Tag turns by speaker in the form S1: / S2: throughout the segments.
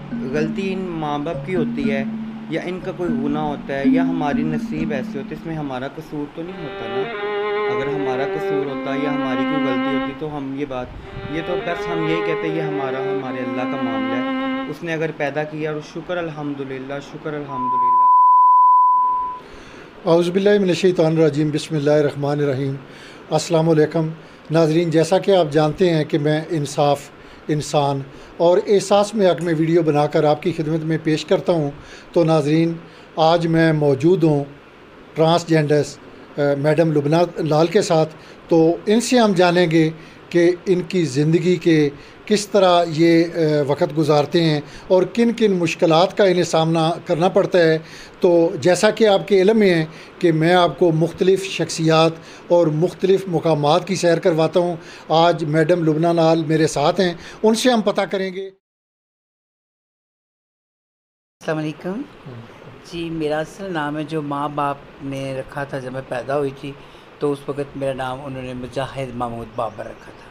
S1: गलती इन माँ बाप की होती है या इनका कोई गुनाह होता है या हमारी नसीब ऐसे होते, इसमें हमारा कसूर तो नहीं होता ना। अगर हमारा कसूर होता या हमारी कोई गलती होती तो हम ये तो बस हम यही कहते ये हमारे अल्लाह का मामला है, उसने अगर पैदा किया और शुक्र अल्हम्दुलिल्लाह, शुक्र अल्हम्दुलिल्लाह।
S2: औज़ुबिल्लाहिमिनश्शैतानिर्रजीम बिस्मिल्लाहिर्रहमानिर्रहीम। अस्सलाम वालेकुम नाज़रीन, जैसा कि आप जानते हैं कि मैं इंसाफ इंसान और एहसास में हक़ में वीडियो बनाकर आपकी खिदमत में पेश करता हूँ। तो नाज़रीन, आज मैं मौजूद हूँ ट्रांसजेंडर्स मैडम लुबना लाल के साथ। तो इनसे हम जानेंगे कि इनकी ज़िंदगी के किस तरह ये वक्त गुजारते हैं और किन किन मुश्किलात का इन्हें सामना करना पड़ता है। तो जैसा कि आपके इल्म में है कि मैं आपको मुख्तलिफ़ शख्सियात और मुख्तलिफ़ मकामात की सैर करवाता हूँ। आज मैडम लुबना लाल मेरे साथ हैं, उनसे हम पता करेंगे।
S3: अस्सलाम वालेकुम जी। मेरा असल नाम है जो माँ बाप ने रखा था जब मैं पैदा हुई थी, तो उस वक़्त मेरा नाम उन्होंने मुजाहिद महमूद बाबर रखा था।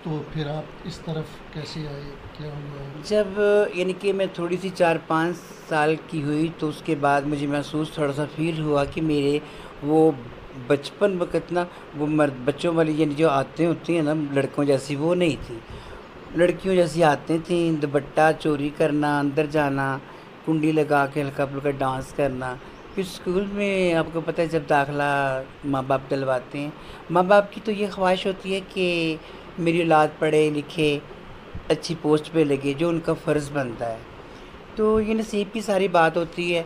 S2: तो फिर आप इस तरफ कैसे आए, क्या हुआ?
S3: जब यानी कि मैं थोड़ी सी 4-5 साल की हुई तो उसके बाद मुझे महसूस थोड़ा सा फ़ील हुआ कि मेरे वो बचपन वक़्त ना वो मर्द बच्चों वाली यानी जो आदतें होती हैं ना लड़कों जैसी, वो नहीं थी। लड़कियों जैसी आदतें थी, दुपट्टा चोरी करना, अंदर जाना, कुंडी लगा के हल्का-फुल्का डांस करना। फिर स्कूल में आपको पता है जब दाखिला माँ बाप दिलवाते हैं, माँ बाप की तो ये ख्वाहिश होती है कि मेरी औलाद पढ़े लिखे अच्छी पोस्ट पे लगे, जो उनका फ़र्ज़ बनता है। तो ये नसीब की सारी बात होती है।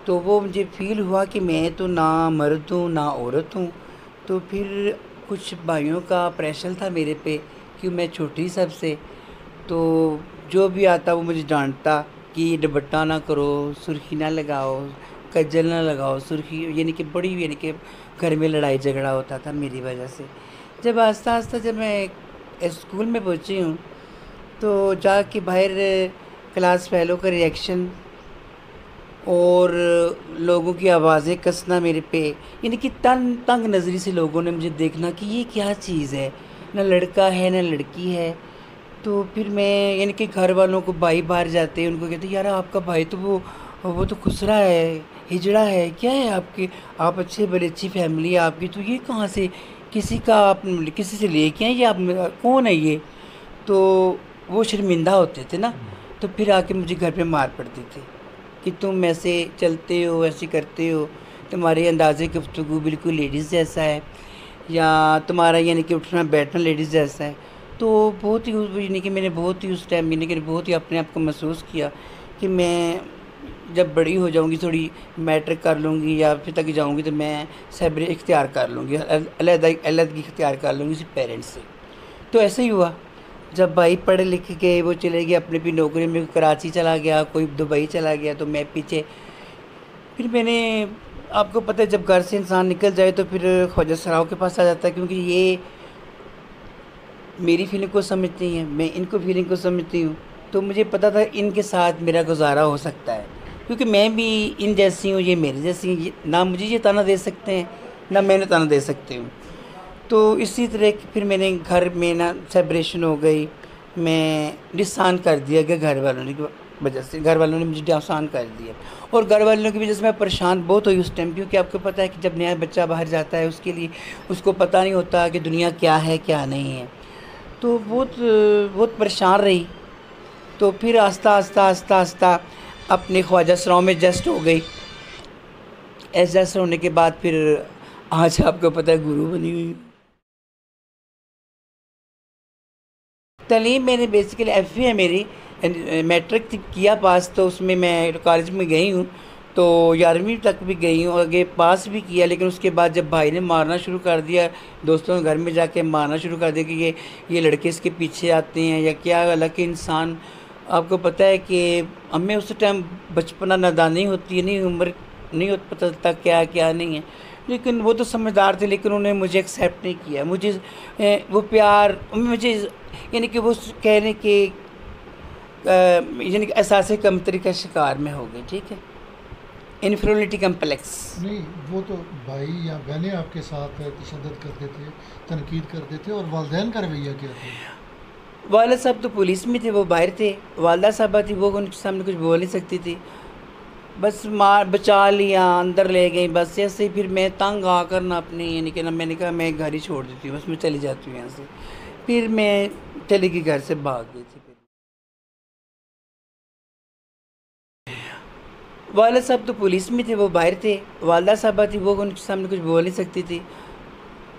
S3: तो वो मुझे फ़ील हुआ कि मैं तो ना मर्द हूँ ना औरत हूँ। तो फिर कुछ भाइयों का प्रेशर था मेरे पे कि मैं छोटी सबसे, तो जो भी आता वो मुझे डांटता कि दुपट्टा ना करो, सुर्खी ना लगाओ, काजल ना लगाओ, सुर्खी यानी कि बड़ी यानी कि घर में लड़ाई झगड़ा होता था मेरी वजह से। जब आस्ता आस्ता जब मैं स्कूल में पहुंची हूँ तो जाके बाहर क्लास फेलो का रिएक्शन और लोगों की आवाज़ें कसना मेरे पे, यानी कि तंग नज़री से लोगों ने मुझे देखना कि ये क्या चीज़ है, ना लड़का है ना लड़की है। तो फिर मैं यानी कि घर वालों को भाई बाहर जाते हैं उनको कहते यार आपका भाई तो वो तो खुसरा है, हिजड़ा है, क्या है आपके, आप अच्छे बड़े अच्छी फैमिली है आपकी, तो ये कहाँ से किसी का आप किसी से लेके आए, ये आप कौन है ये। तो वो शर्मिंदा होते थे ना, तो फिर आके मुझे घर पे मार पड़ती थी कि तुम ऐसे चलते हो, ऐसे करते हो, तुम्हारे अंदाज़े गुफ्तगू बिल्कुल लेडीज़ जैसा है, या तुम्हारा यानी कि उठना बैठना लेडीज़ जैसा है। तो बहुत ही यानी कि मैंने बहुत ही उस टाइम यानी कि बहुत ही अपने आप को महसूस किया कि मैं जब बड़ी हो जाऊंगी, थोड़ी मैट्रिक कर लूँगी या फिर तक जाऊंगी, तो मैं सब्र इख्तियार कर लूँगी, अलग इख्तियार कर लूँगी सिर्फ पेरेंट्स से। तो ऐसे ही हुआ। जब भाई पढ़े लिख के वो चले गए अपनी अपनी नौकरी में, कराची चला गया, कोई दुबई चला गया, तो मैं पीछे। फिर मैंने, आपको पता है जब घर से इंसान निकल जाए तो फिर ख्वाजा सराओं के पास आ जाता है, क्योंकि ये मेरी फीलिंग को समझती हैं, मैं इनको फीलिंग को समझती हूँ। तो मुझे पता था इनके साथ मेरा गुजारा हो सकता है, क्योंकि मैं भी इन जैसी हूँ, ये मेरे जैसी हैं, ना मुझे ये ताना दे सकते हैं ना मैंने ताना दे सकती हूँ। तो इसी तरह फिर मैंने घर में ना सेपरेशन हो गई, मैं डिसान कर दिया गया घर वालों की वजह से, घर वालों ने मुझे डिसान कर दिया। और घर वालों की वजह से मैं परेशान बहुत हुई उस टाइम, क्योंकि आपको पता है कि जब नया बच्चा बाहर जाता है उसके लिए उसको पता नहीं होता कि दुनिया क्या है क्या नहीं है। तो बहुत बहुत परेशान रही। तो फिर आस्ता आस्ता आस्ता आस्ता अपने ख्वाजा सराओं में एडजस्ट हो गई। एडजस्ट होने के बाद फिर आज आपको पता है गुरु बनी हुई। तालीम मैंने बेसिकली एफ है मेरी, मैट्रिक किया पास, तो उसमें मैं कॉलेज में गई हूँ, तो 11वीं तक भी गई हूँ, आगे पास भी किया। लेकिन उसके बाद जब भाई ने मारना शुरू कर दिया, दोस्तों के घर में जाके मारना शुरू कर दिया कि ये लड़के इसके पीछे आते हैं या क्या, हालांकि इंसान, आपको पता है कि हमें उस टाइम बचपना नादानी होती है, नहीं उम्र नहीं होता, पता चलता क्या क्या नहीं है। लेकिन वो तो समझदार थे, लेकिन उन्होंने मुझे एक्सेप्ट नहीं किया। मुझे वो प्यार मुझे यानी कि वो कहने के यानी कि एहसास कमतरी का शिकार में हो गई। ठीक है, इन्फीरियरिटी कम्प्लेक्स।
S2: नहीं, वो तो भाई या बहनें आपके साथ तशद्दुद करते थे, तनकीद करते थे, और वालिदैन का रवैया क्या था?
S3: वालिद साहब तो पुलिस में थे, वो बाहर थे। वालदा साहबा थी, वो उनके सामने कुछ बोल नहीं सकती थी। बस मार बचा लिया, अंदर ले गई। बस ऐसे ही फिर मैं तंग आकर ना अपने यानी कि ना मैंने कहा मैं घर ही छोड़ देती हूँ, बस मैं चली जाती हूँ यहाँ से। फिर मैं चली गई, घर से भाग गई थी। वालिद साहब तो पुलिस में थे, वो बाहर थे। वालदा साहबा थी, वो उनके सामने कुछ बोल नहीं सकती थी।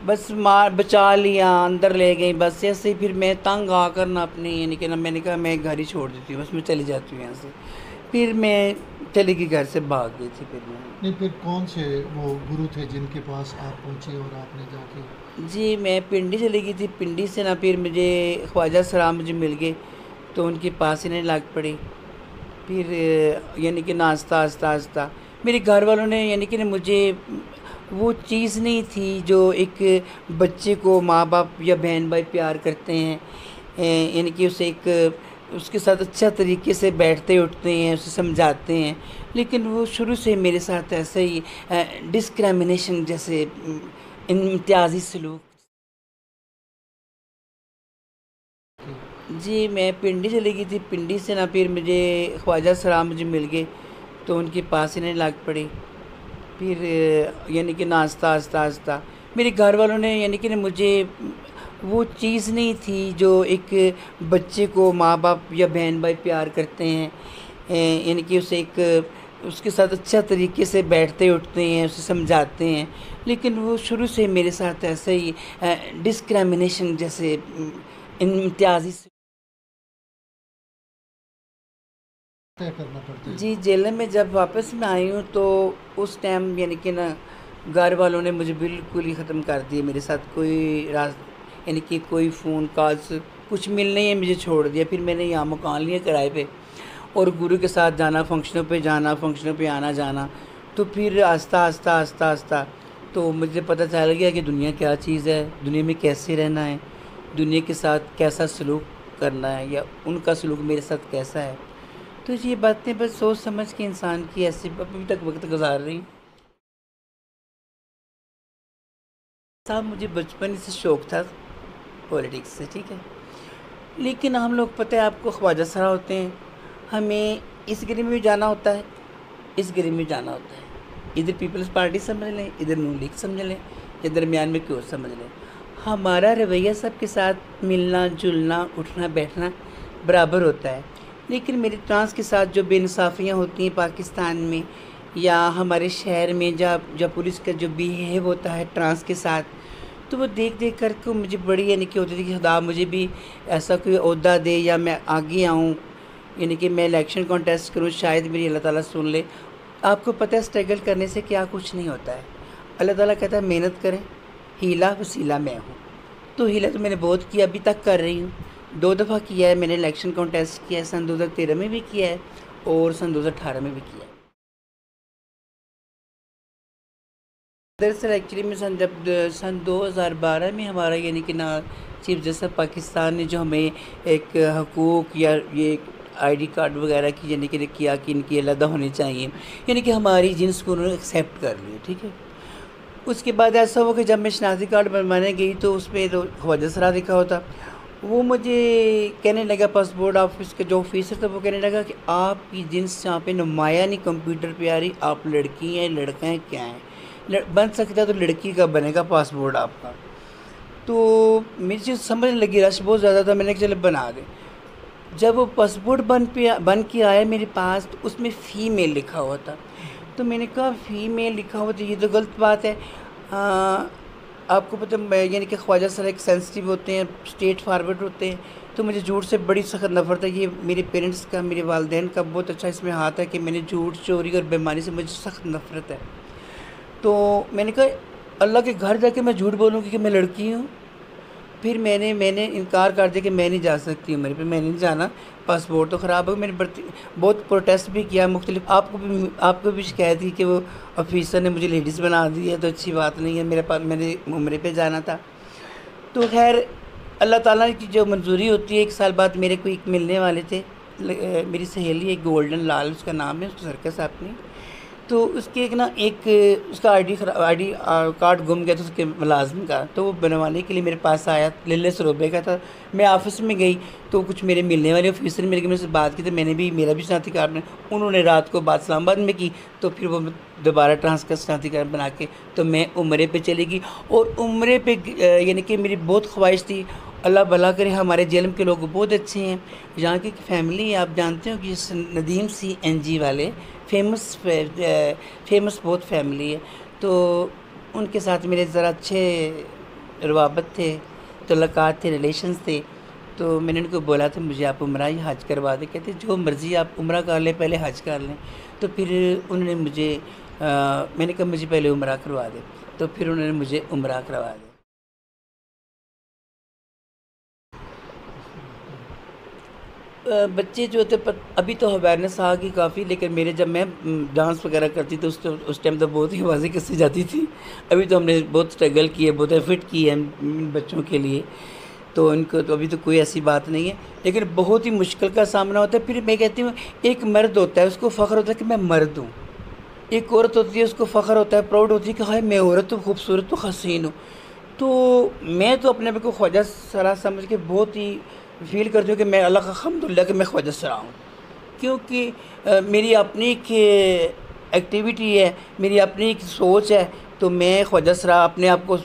S3: बस मार बचा लिया, अंदर ले गई। बस ऐसे ही फिर मैं तंग आकर ना अपने यानी कि ना मैंने कहा मैं घर ही छोड़ देती हूँ, बस मैं चली जाती हूँ यहाँ से। फिर मैं चली गई, घर से भाग गई थी। फिर मैं
S2: नहीं, फिर कौन से वो गुरु थे जिनके पास आप पहुंचे और आपने जाके?
S3: जी मैं पिंडी चली गई थी। पिंडी से ना फिर मुझे ख्वाजा सलाम मुझे मिल गए, तो उनके पास ही नहीं लाग पड़ी। फिर यानी कि नाश्ता आस्ता आस्ता मेरे घर वालों ने यानी कि ना मुझे वो चीज़ नहीं थी जो एक बच्चे को माँ बाप या बहन भाई प्यार करते हैं, यानी कि उसे एक उसके साथ अच्छा तरीके से बैठते उठते हैं, उसे समझाते हैं। लेकिन वो शुरू से मेरे साथ ऐसे ही डिस्क्रिमिनेशन जैसे इम्तियाजी सलूक। जी मैं पिंडी चली गई थी। पिंडी से ना फिर मुझे ख्वाजा सलाम मुझे मिल गए, तो उनके पास ही नहीं लाग पड़ी। फिर यानी कि नाश्ता आस्ता आस्ता मेरे घर वालों ने यानी कि ना मुझे वो चीज़ नहीं थी जो एक बच्चे को माँ बाप या बहन भाई प्यार करते हैं, यानी कि उसे एक उसके साथ अच्छा तरीके से बैठते उठते हैं, उसे समझाते हैं। लेकिन वो शुरू से मेरे साथ ऐसे ही डिस्क्रिमिनेशन जैसे इम्तियाजी
S2: तय करना पड़ता है।
S3: जी जेल में जब वापस मैं आई हूँ तो उस टाइम यानी कि ना घर वालों ने मुझे बिल्कुल ही ख़त्म कर दिया। मेरे साथ कोई यानी कि कोई फ़ोन कॉल्स कुछ मिलने ही मुझे छोड़ दिया। फिर मैंने यहाँ मकान लिया किराए पे, और गुरु के साथ जाना, फंक्शनों पे जाना, फंक्शनों पे आना जाना। तो फिर आस्ता आस्ता आस्ता आस्ता तो मुझे पता चल गया कि दुनिया क्या चीज़ है, दुनिया में कैसे रहना है, दुनिया के साथ कैसा सलूक करना है, या उनका सलूक मेरे साथ कैसा है। तो ये बातें बस सोच समझ के इंसान की ऐसे अभी तक वक्त गुजार रही। साहब मुझे बचपन से शौक़ था पॉलिटिक्स से, ठीक है। लेकिन हम लोग पता है आपको ख्वाजा सरा होते हैं, हमें इस गिरी में भी जाना होता है, इस गिरी में जाना होता है। इधर पीपल्स पार्टी समझ लें, इधर नून लीग समझ लें, या दरमियान में क्यों समझ लें। हमारा रवैया सबके साथ मिलना जुलना उठना बैठना बराबर होता है। लेकिन मेरे ट्रांस के साथ जो बेइंसाफ़ियाँ होती हैं पाकिस्तान में या हमारे शहर में, जब पुलिस का जो बिहेव होता है ट्रांस के साथ, तो वो देख देख कर के मुझे बड़ी यानी कि होती थी कि खुदा मुझे भी ऐसा कोई ओहदा दे या मैं आगे आऊँ, यानी कि मैं इलेक्शन कॉन्टेस्ट करूँ, शायद मेरी अल्लाह ताला सुन ले। आपको पता है स्ट्रगल करने से क्या कुछ नहीं होता है। अल्लाह ताला कहता है मेहनत करें, हीला वसीला मैं हूँ। तो हीला तो मैंने बहुत किया, अभी तक कर रही हूँ। 2 दफ़ा किया है मैंने इलेक्शन कॉन्टेस्ट किया है, सन 2013 में भी किया है और सन 2018 में भी किया है। दरअसल एक्चुअली में सन 2012 में हमारा यानी कि ना चीफ जस्टिस पाकिस्तान ने जो हमें एक हकूक़ या ये आईडी कार्ड वगैरह की यानी कि किया कि इनकी अलग होनी चाहिए, यानी कि हमारी जिन्स को उन्होंने एक्सेप्ट कर लिया, ठीक है। उसके बाद ऐसा हुआ कि जब मैं शनाख्ती कार्ड बनवाने गई तो उसमें तो ख्वाजा सरा लिखा होता। वो मुझे कहने लगा, पासपोर्ट ऑफिस का जो ऑफिसर था वो कहने लगा कि आपकी जिन्स यहाँ पे नुमाया नहीं कंप्यूटर पे आ रही, आप लड़की हैं लड़का हैं क्या हैं, बन सकता है तो लड़की का बनेगा पासपोर्ट आपका। तो मेरी चीज़ समझ लगी, रश बहुत ज़्यादा था, मैंने कहा चलो बना दे। जब वो पासपोर्ट बन के आया मेरे पास तो उसमें फ़ीमेल लिखा हुआ था। तो मैंने कहा फ़ीमेल लिखा हुआ तो ये तो गलत बात है। आपको पता यानी कि ख्वाजा सर एक सेंसिटिव होते हैं, स्ट्रेट फारवर्ड होते हैं, तो मुझे झूठ से बड़ी सख्त नफ़रत है। ये मेरे पेरेंट्स का, मेरे वालिदैन का बहुत अच्छा इसमें हाथ है कि मैंने झूठ चोरी और बेईमानी से मुझे सख्त नफ़रत है। तो मैंने कहा अल्लाह के घर जाके मैं झूठ बोलूँगी कि मैं लड़की हूँ। फिर मैंने इनकार कर दिया कि मैं नहीं जा सकती हूँ, मेरे पे मैं नहीं जाना, पासपोर्ट तो ख़राब हो। मैंने बहुत प्रोटेस्ट भी किया मुख्तलिफ, आपको भी शिकायत की कि वो ऑफिसर ने मुझे लेडीज़ बना दी है, तो अच्छी बात नहीं है। मेरे उम्रे पे जाना था। तो खैर अल्लाह ताला की जो मंजूरी होती है, 1 साल बाद मेरे को मिलने वाले थे, मेरी सहेली एक गोल्डन लाल उसका नाम है, उसको सर्कस अपनी। तो उसके एक ना एक उसका आईडी कार्ड गुम गया था उसके मुलाजिम का, तो वो बनवाने के लिए मेरे पास आया, लिल्ले सरोबे का था। मैं ऑफिस में गई तो कुछ मेरे मिलने वाले ऑफिसर मेरे मेरे से बात की, तो मेरा भी शनाख्ती कार्ड में उन्होंने रात को बात इस्लामाबाद में की, तो फिर वो दोबारा ट्रांसफर शनाख्ती कार्ड बना के तो मैं उम्रे पे चली गई। और उम्रे पे यानी कि मेरी बहुत ख्वाहिश थी, अल्लाह भला करे, हमारे जेलम के लोग बहुत अच्छे हैं। यहाँ की फैमिली आप जानते हो कि नदीम CNG वाले फेमस बहुत फैमिली है, तो उनके साथ मेरे ज़रा अच्छे रवाबत थे, तल्लुकात थे, रिलेशंस थे। तो मैंने उनको बोला था मुझे आप उम्रा ही हज करवा दें। कहते जो मर्ज़ी आप उम्रा कर लें, पहले हज कर लें। तो फिर उन्होंने मुझे मैंने कहा मुझे पहले उम्रा करवा दें, तो फिर उन्होंने मुझे उम्रा करवा दी। बच्चे जो थे अभी तो अवेयरनेस आ गई काफ़ी, लेकिन मेरे जब मैं डांस वगैरह करती तो उस टाइम तो बहुत ही आवाज़ें कसती जाती थी। अभी तो हमने बहुत स्ट्रगल की है, बहुत एफर्ट की है बच्चों के लिए, तो इनको तो अभी तो कोई ऐसी बात नहीं है, लेकिन बहुत ही मुश्किल का सामना होता है। फिर मैं कहती हूँ एक मर्द होता है उसको फ़ख्र होता है कि मैं मर्द हूँ, एक औरत होती है उसको फ़ख्र होता है, प्राउड होती है कि हाय मैं औरत हूँ, खूबसूरत हूँ, हसीन हूँ। तो मैं तो अपने आप को ख्वाजा सरा समझ के बहुत ही फील करती हूँ कि मैं अल्लाह का हम्दुलिल्लाह कि मैं ख्वाजा सरा हूँ, क्योंकि मेरी अपनी एक एक्टिविटी है, मेरी अपनी एक सोच है। तो मैं ख्वाजा सरा अपने आप को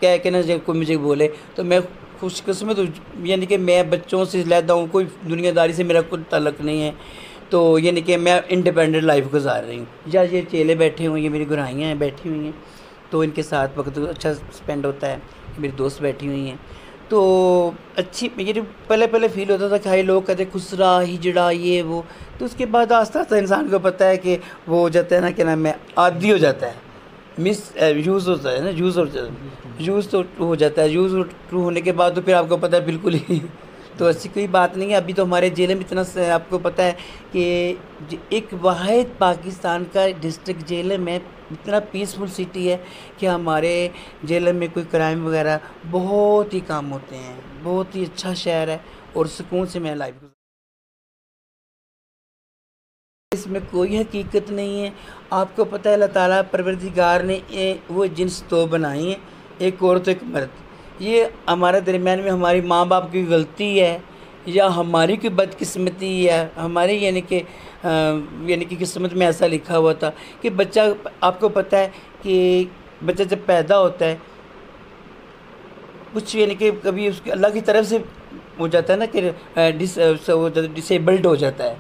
S3: कह के ना जब कोई मुझे बोले तो मैं खुशकिस्मत हूँ, यानी कि मैं बच्चों से लैदा हूँ, कोई दुनियादारी से मेरा कोई ताल्लुक़ नहीं है। तो यानी कि मैं इंडिपेंडेंट लाइफ गुजार रही हूँ। या ये चेले बैठे हुए हैं, मेरी गुराइयाँ हैं बैठी हुई हैं, तो इनके साथ वक्त अच्छा स्पेंड होता है। मेरी दोस्त बैठी हुई हैं, तो अच्छी ये पहले फील होता था कि हाई लोग कहते खुसरा हिजड़ा ये वो, तो उसके बाद आस्ता आस्ता इंसान को पता है कि वो हो जाता है ना, क्या नाम है, आदी हो जाता है, मिस यूज़ होता है ना, यूज़ तो हो जाता है। यूज़ ट्रू होने के बाद तो फिर आपको पता है बिल्कुल ही तो ऐसी कोई बात नहीं है। अभी तो हमारे जेल में इतना आपको पता है कि एक वाहिद पाकिस्तान का डिस्ट्रिक्ट जेल में इतना पीसफुल सिटी है कि हमारे जेल में कोई क्राइम वगैरह बहुत ही कम होते हैं। बहुत ही अच्छा शहर है और सुकून से मैं लाइफ इसमें कोई हकीकत नहीं है। आपको पता है अल्लाह ताला परवरदिगार ने वो जिन्स दो बनाई हैं, एक औरत एक मर्द। ये हमारे दरमियान में हमारी माँ बाप की गलती है या हमारी कोई बदकिस्मती है, हमारे यानी कि किस्मत में ऐसा लिखा हुआ था कि बच्चा, आपको पता है कि बच्चा जब पैदा होता है कुछ यानी कि कभी उसके अल्लाह की तरफ से हो जाता है ना कि डिसेबल्ड हो जाता है,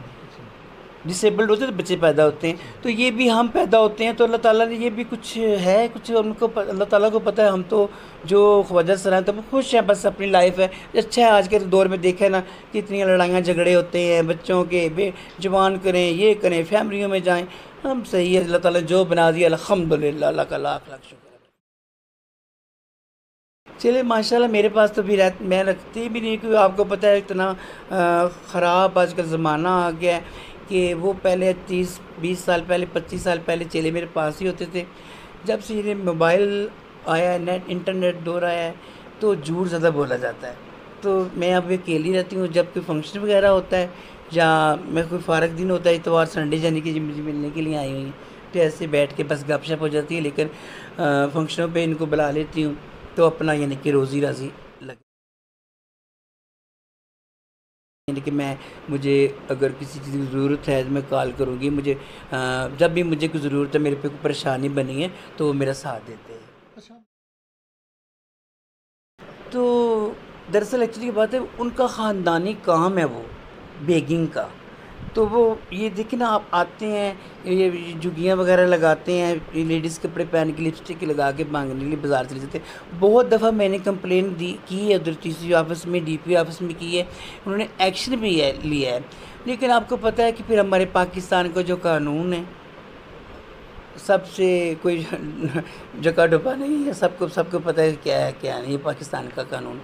S3: डिसेबल्ड होते हैं तो बच्चे पैदा होते हैं। तो ये भी हम पैदा होते हैं तो अल्लाह ताला ने ये भी कुछ है, कुछ उनको अल्लाह ताला को पता है। हम तो जो ख्वाजा सरा तो खुश हैं, बस अपनी लाइफ है। अच्छा है आज के दौर में देखें ना कितनी लड़ाइयाँ झगड़े होते हैं बच्चों के, जवान करें ये करें, फैमिलियों में जाएँ, हम सही है। अल्लाह ताला जो बना दिया अल्हम्दुलिल्लाह, अल्लाह का लाख लाख शुक्र है। चलिए माशाल्लाह मेरे पास तो भी मैं रखती भी नहीं, क्योंकि आपको पता है इतना ख़राब आजकल ज़माना आ गया है कि वो पहले 30-20 साल पहले 25 साल पहले चेले मेरे पास ही होते थे। जब से ये मोबाइल आया है, नेट इंटरनेट दौर आया है, तो झूठ ज़्यादा बोला जाता है। तो मैं अब अकेली रहती हूँ, जब कोई फंक्शन वगैरह होता है या मैं कोई फ़ारग दिन होता है, इतवार संडे यानी कि मुझे मिलने के लिए आई हुई हैं, तो ऐसे बैठ के बस गपशप हो जाती है। लेकिन फंक्शनों पे इनको बुला लेती हूँ तो अपना यानी कि रोज़ी राज़ी लग, यानी कि मुझे अगर किसी चीज़ की ज़रूरत है तो मैं कॉल करूँगी। मुझे जब भी मुझे कोई ज़रूरत है, मेरे पे कोई परेशानी बनी है तो वो मेरा साथ देते हैं। तो दरअसल एक्चुअली बात है, उनका ख़ानदानी काम है वो बेगिंग का। तो वो ये देखिए ना, आप आते हैं ये झुग्गियाँ वगैरह लगाते हैं, लेडीज़ कपड़े पहन के लिपस्टिक लगा के मांगने के लिए बाज़ार चले जाते हैं। बहुत दफ़ा मैंने कंप्लेन की है उधर TC ऑफिस में, DP ऑफिस में की है, उन्होंने एक्शन भी लिया है। लेकिन आपको पता है कि फिर हमारे पाकिस्तान का जो कानून है सबसे कोई जका डुपा नहीं है, सबको पता है क्या है क्या नहीं है पाकिस्तान का कानून।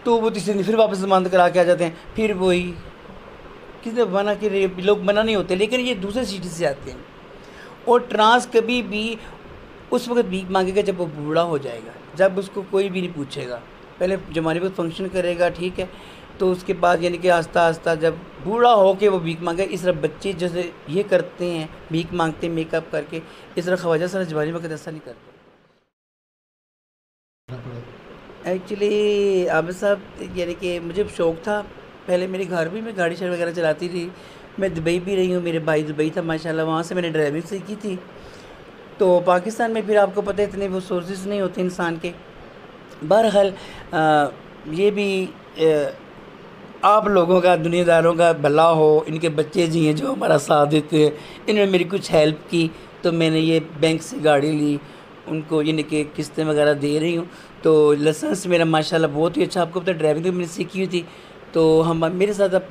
S3: तो वो तीसरे फिर वापस जमानत करा के आ जाते हैं, फिर वही किसी मना के लोग मना नहीं होते, लेकिन ये दूसरे सिटी से आते हैं। और ट्रांस कभी भी उस वक्त भीख मांगेगा जब वो बूढ़ा हो जाएगा, जब उसको कोई भी नहीं पूछेगा। पहले जमाने पर फंक्शन करेगा ठीक है, तो उसके बाद यानी कि आस्ता आस्ता जब बूढ़ा हो के वो भीख मांगे, इस तरह बच्चे जैसे ये करते हैं भीख मांगते हैं मेकअप करके, इस तरह ख्वाजा सर जवानी वक्त ऐसा नहीं करते। एक्चुअली अब साहब यानी कि मुझे शौक़ था, पहले मेरे घर भी मैं गाड़ी शाड़ी वगैरह चलाती थी, मैं दुबई भी रही हूँ, मेरे भाई दुबई था माशाल्लाह, वहाँ से मैंने ड्राइविंग सीखी थी। तो पाकिस्तान में फिर आपको पता है इतने वो सोर्सेज नहीं होते इंसान के। बहरहाल ये भी आप लोगों का, दुनियादारों का भला हो, इनके बच्चे जी हैं जो हमारा साथ देते हैं, इन्होंने मेरी कुछ हेल्प की तो मैंने ये बैंक से गाड़ी ली, उनको यानी कि किस्तें वगैरह दे रही हूँ। तो लाइसेंस मेरा माशाल्लाह बहुत ही अच्छा, आपको पता है ड्राइविंग तो मैंने सीखी हुई थी, तो हम मेरे साथ अब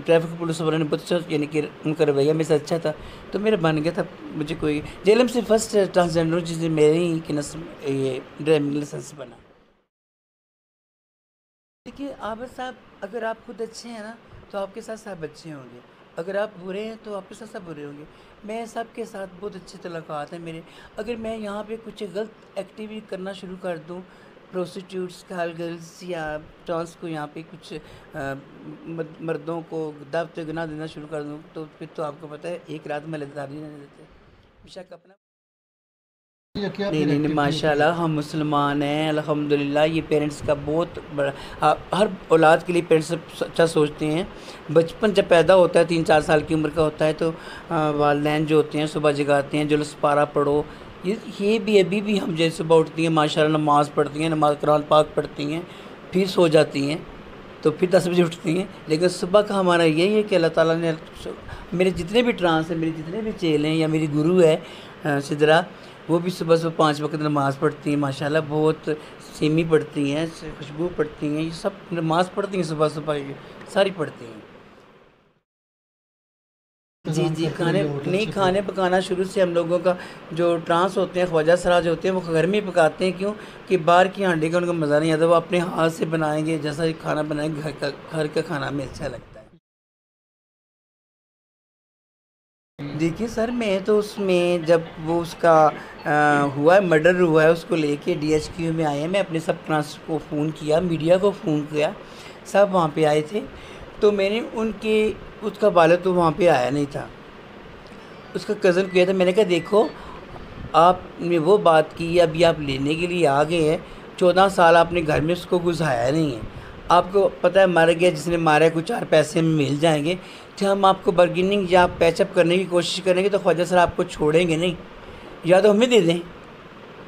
S3: ट्रैफिक पुलिस वालों ने बहुत अच्छा यानी कि उनका रवैया मेरे साथ अच्छा था, तो मेरा बन गया था। मुझे कोई जेलम से फर्स्ट ट्रांसजेंडर जिससे मेरे ही कि ये ड्राइविंग लाइसेंस बना। देखिए आबिद साहब, अगर आप खुद अच्छे हैं ना तो आपके साथ सब अच्छे होंगे, अगर आप बुरे हैं तो आपके साथ सब बुरे होंगे। मैं सबके साथ बहुत अच्छे तल्लुकात हैं मेरे। अगर मैं यहाँ पे कुछ गलत एक्टिविटी करना शुरू कर दूँ, प्रोस्टिट्यूट्स कॉल गर्ल्स या ट्रांस को यहाँ पे कुछ मर्दों को दावत गुनाह देना शुरू कर दूँ, तो फिर तो आपको पता है एक रात में लदारी नहीं देते। बेशक अपना नहीं, माशाल्लाह हम मुसलमान हैं अल्हम्दुलिल्लाह। ये पेरेंट्स का बहुत बड़ा, हर औलाद के लिए पेरेंट्स अच्छा सोचते हैं। बचपन जब पैदा होता है 3-4 साल की उम्र का होता है तो वालिदैन जो होते हैं सुबह जगाते हैं, जुलूस पारा पढ़ो। ये भी अभी भी हम जैसे सुबह उठती हैं माशाल्लाह, नमाज़ पढ़ती हैं, नमाज कुरान पाक पढ़ती हैं, फिर सो जाती हैं, तो फिर 10 बजे उठती हैं। लेकिन सुबह का हमारा यही है कि अल्लाह ताला ने, मेरे जितने भी ट्रांस हैं, मेरे जितने भी चेले हैं या मेरी गुरु है सिदरा, वो भी सुबह सुबह 5 वक्त नमाज़ पढ़ती हैं माशाल्लाह, बहुत सीमी पढ़ती हैं, खुशबू पढ़ती हैं, ये सब नमाज़ पढ़ती हैं सुबह सुबह, ये सारी पढ़ती हैं। जी खाने पकाना शुरू से हम लोगों का जो ट्रांस होते हैं, ख्वाजा सराज होते हैं, वो घर में ही पकाते हैं। क्यों कि बाहर की हांडी का उनको मज़ा नहीं आता, वो अपने हाथ से बनाएंगे, जैसा खाना बनाएंगे घर का खाना हमें अच्छा लगता है। देखिए सर, मैं तो उसमें जब वो उसका हुआ है, मर्डर हुआ है, उसको लेके DHQ में आए हैं, मैं अपने सब ट्रांस को फ़ोन किया, मीडिया को फ़ोन किया, सब वहाँ पे आए थे। तो मैंने उसका वालिद तो वहाँ पे आया नहीं था, उसका कज़न किया था। मैंने कहा देखो आपने वो बात की, अभी आप लेने के लिए आ गए हैं, 14 साल आपने घर में उसको गुजारा नहीं है, आपको पता है मर गया, जिसने मारा है कुछ 4 पैसे में मिल जाएंगे, तो हम आपको बार्गेनिंग या पैचअप करने की कोशिश करेंगे तो ख्वाजा सर आपको छोड़ेंगे नहीं, या तो हमें दे दें,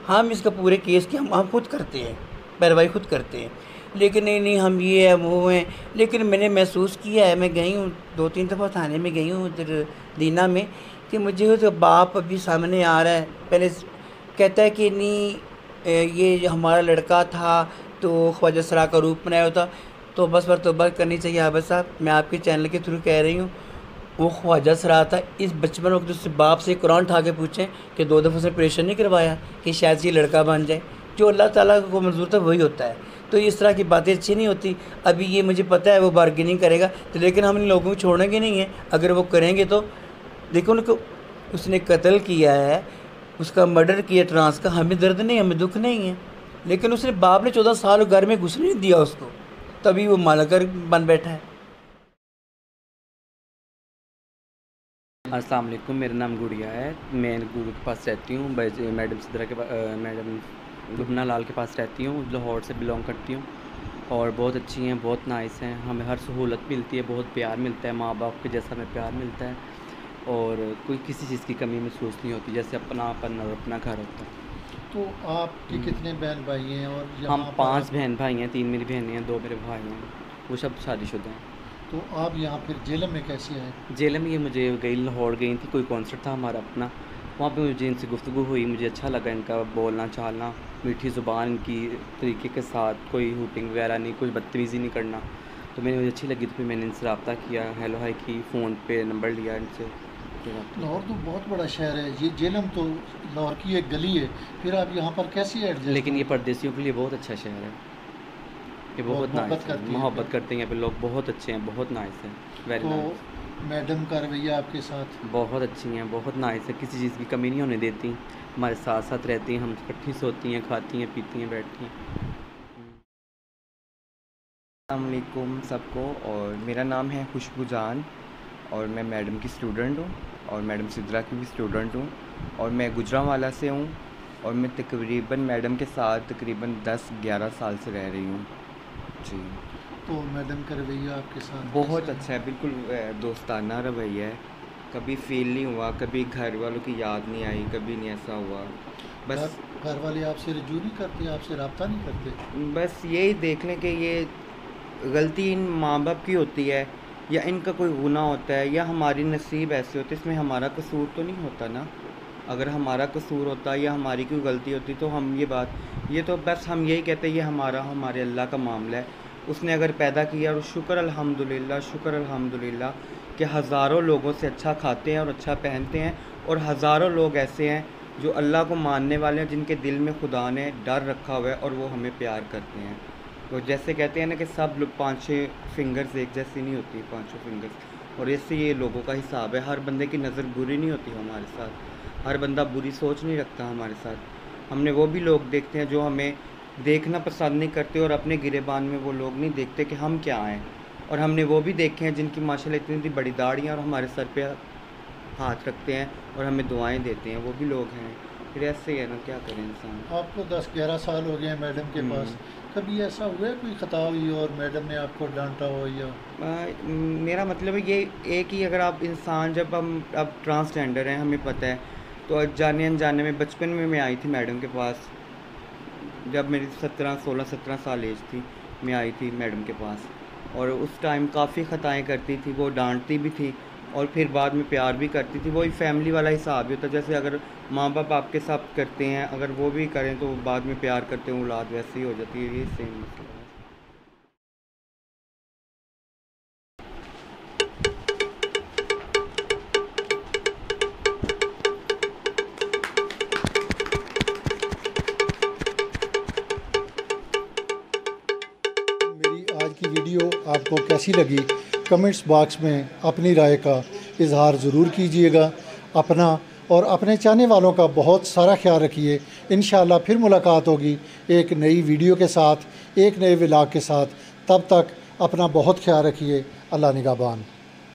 S3: हम इसका पूरे केस की हम खुद करते हैं, पैरवाई खुद करते हैं। लेकिन नहीं हम ये हैं वो हैं। लेकिन मैंने महसूस किया है, मैं गई हूँ 2-3 दफ़ा थाने में गई हूँ उधर दीना में, कि मुझे तो बाप अभी सामने आ रहा है, पहले कहता है कि नहीं ये हमारा लड़का था तो ख्वाजा सरा का रूप बनाया होता, तो बस पर तौबा करनी चाहिए। आबिद साहब, मैं आपके चैनल के थ्रू कह रही हूँ, वो ख्वाजा सरा था। इस बचपन वक्त उससे बाप से कुरान उठा के पूछें कि 2 दफ़ा से ऑपरेशन नहीं करवाया कि शायद ये लड़का बन जाए, जो अल्लाह ताला को मंजूर था वही होता है। तो इस तरह की बातें अच्छी नहीं होती। अभी ये मुझे पता है वो बार्गेनिंग करेगा, तो लेकिन हम इन लोगों को छोड़ेंगे नहीं है। अगर वो करेंगे तो देखो, उनको उसने कत्ल किया है, उसका मर्डर किया ट्रांस का, हमें दर्द नहीं, हमें दुख नहीं है, लेकिन उसने बाप ने 14 साल घर में घुसने नहीं दिया उसको, तभी वो मालकर बन बैठा है।
S1: अस्सलाम वालेकुम, मेरा नाम गुड़िया है, मैं गुरु के पास रहती हूँ, मैडम सिद्रा के मैडम लुबना लाल के पास रहती हूँ, लाहौर से बिलोंग करती हूँ, और बहुत अच्छी हैं, बहुत नाइस हैं, हमें हर सहूलत मिलती है, बहुत प्यार मिलता है, माँ बाप के जैसा हमें प्यार मिलता है, और कोई किसी चीज़ की कमी महसूस नहीं होती, जैसे अपनापन और अपना घर होता है।
S2: तो आपके कितने बहन भाई हैं? और
S1: हम 5 बहन भाई हैं, 3 मेरी बहनें हैं, 2 मेरे भाई हैं, वो सब शादीशुदा हैं।
S2: तो आप यहाँ फिर जेलम में कैसे आए?
S1: जेलम में ये मुझे गई, लाहौर गई थी, कोई कॉन्सर्ट था हमारा अपना, वहाँ पे मुझे इनसे गुफ्तगू हुई, मुझे अच्छा लगा इनका बोलना चालना, मीठी ज़ुबान, इनकी तरीके के साथ, कोई हुटिंग वगैरह नहीं, कोई बदतमीज़ी नहीं करना, तो मुझे अच्छी लगी, तो फिर मैंने इनसे रब्ता किया, हेलो हाई की, फ़ोन पे नंबर लिया इनसे।
S2: लाहौर तो बहुत बड़ा शहर है, ये जेलम तो लाहौर की एक गली है, फिर आप यहाँ पर कैसे एडजस्ट?
S1: लेकिन ये परदेसियों के लिए बहुत अच्छा शहर है, ये बहुत नाइस है, मोहब्बत करते हैं यहाँ पे लोग, बहुत अच्छे हैं, बहुत नाइस है, वेरी नाइस।
S2: मैडम का रवैया आपके साथ?
S1: बहुत अच्छी हैं, बहुत नाइस है, किसी चीज़ की कमी नहीं होने देती, हमारे साथ साथ रहती हैं, हम इकट्ठी सोती हैं, खाती हैं, पीती हैं, बैठती हैं। वालेकुम सबको। और मेरा नाम है खुशबू जान और मैं मैडम की स्टूडेंट हूँ और मैडम सिद्रा की भी स्टूडेंट हूँ और मैं गुजरांवाला से हूँ और मैं तकरीबन मैडम के साथ तकरीबन 10-11 साल से रह रही हूँ जी।
S2: तो मैडम का रवैया आपके साथ
S1: बहुत
S2: कैसा
S1: अच्छा है, बिल्कुल दोस्ताना रवैया है। कभी फील नहीं हुआ, कभी घर वालों की याद नहीं आई, कभी नहीं ऐसा हुआ।
S2: है?
S1: बस
S2: घर वाले आपसे रजू नहीं करते, आपसे रब्ता नहीं करते?
S1: बस यही देख लें कि ये गलती इन माँ बाप की होती है या इनका कोई गुनाह होता है या हमारी नसीब ऐसे होती है, इसमें हमारा कसूर तो नहीं होता ना। अगर हमारा कसूर होता या हमारी कोई गलती होती तो हम ये तो बस हम यही कहते हैं ये हमारे अल्लाह का मामला है। उसने अगर पैदा किया और शुक्र अल्हम्दुलिल्लाह कि हज़ारों लोगों से अच्छा खाते हैं और अच्छा पहनते हैं और हज़ारों लोग ऐसे हैं जो अल्लाह को मानने वाले हैं, जिनके दिल में खुदा ने डर रखा हुआ है और वो हमें प्यार करते हैं। तो जैसे कहते हैं ना कि सब लोग 5-6 फिंगर्स एक जैसी नहीं होती, 5 फिंगर्स, और ऐसे ये लोगों का हिसाब है। हर बंदे की नज़र बुरी नहीं होती हमारे साथ, हर बंदा बुरी सोच नहीं रखता हमारे साथ। हमने वो भी लोग देखते हैं जो हमें देखना पसंद नहीं करते और अपने गिरेबान में वो लोग नहीं देखते कि हम क्या हैं। और हमने वो भी देखे हैं जिनकी माशाल्लाह इतनी इतनी बड़ी दाढ़ियाँ और हमारे सर पे हाथ रखते हैं और हमें दुआएं देते हैं, वो भी लोग हैं। फिर ऐसे ही है ना, क्या करें इंसान।
S2: आपको 10-11 साल हो गए हैं मैडम के पास, कभी ऐसा हुआ है कोई ख़ता हुई और मैडम ने आपको डांटा हो या?
S1: मेरा मतलब है ये एक ही, अगर आप इंसान, जब हम अब ट्रांसजेंडर हैं हमें पता है, तो जाने अनजाने में बचपन में मैं आई थी मैडम के पास, जब मेरी 16-17 साल एज थी, मैं आई थी मैडम के पास और उस टाइम काफ़ी ख़ताएँ करती थी, वो डांटती भी थी और फिर बाद में प्यार भी करती थी। वही फैमिली वाला हिसाब ही होता है, जैसे अगर माँ बाप आपके साथ करते हैं, अगर वो भी करें तो बाद में प्यार करते हैं, औलाद वैसे ही हो जाती है। ये सेम मसला है।
S2: मेरी आज की वीडियो आपको कैसी लगी, कमेंट्स बॉक्स में अपनी राय का इजहार ज़रूर कीजिएगा। अपना और अपने चाहने वालों का बहुत सारा ख्याल रखिए। इंशाअल्लाह फिर मुलाकात होगी एक नई वीडियो के साथ, एक नए व्लॉग के साथ। तब तक अपना बहुत ख्याल रखिए। अल्लाह निगहबान।